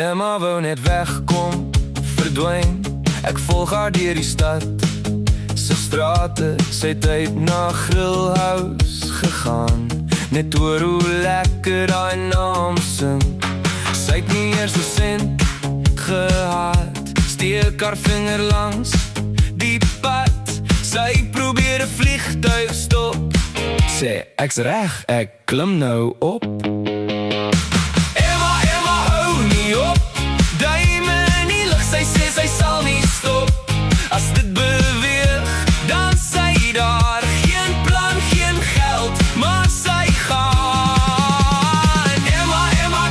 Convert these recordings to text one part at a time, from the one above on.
Emma wou net wegkom, verdwyn. Ek volg haar deur die stad se strate, sy het uit na Grillhouse gegaan. Net hoor hoe lekker daai naam sing. Sy het nie eers 'n sent gehad, steek haar vinger langs die pad. Sy probeer 'n vliegtuig stop, sê ek's reg, ek klim nou op. Emma hou nie op, duime in die lug, sy sê sy sal nie stop. As dit beweeg, dan sy daar, geen plan, geen geld, maar sy gaan. Emma,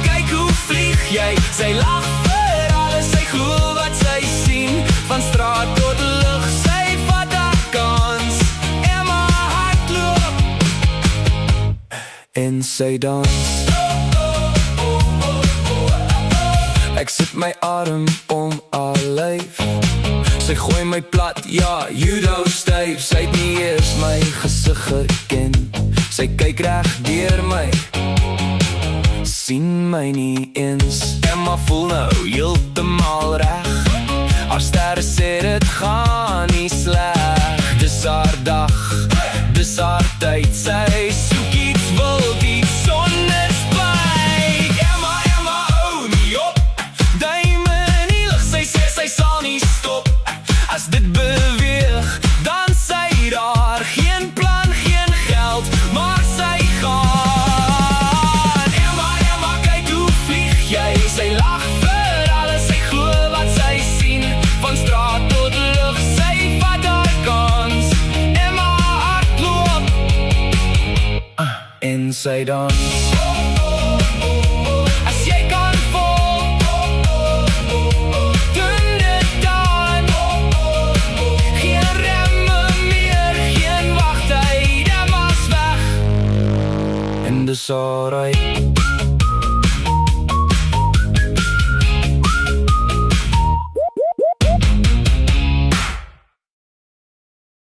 kyk hoe vlieg jy, sy lag vir alles, sy glo wat sy sien, van straat tot lug, sy vat haar kans. Emma hardloop en sy dans. Ek sit my arm om haar lyf, sy gooi my plat, ja, judo styf. Sy het nie eers my gesig geken, sy kyk reg deur my, sien my nie eens. Emma voel nou heeltemal reg, haar sterre sê dit gaan nie sleg. Dis haar dag, dis haar tyd, sy soek iets wild, iets sonder spyt. Emma hou nie op, duime in die lug, sy sê sy sal nie stop. As dit beweeg, dan sy daar, geen plan, geen geld, maar sy gaan. Emma, kyk hoe vlieg jy, sy lag vir alles, sy glo wat sy sien, van straat tot lug, sy vat haar kans. Emma hardloop en sy dans. As jy kan vol, doen dit dan. Geen remme meer, geen wagtyd, Emma's weg en dis alright.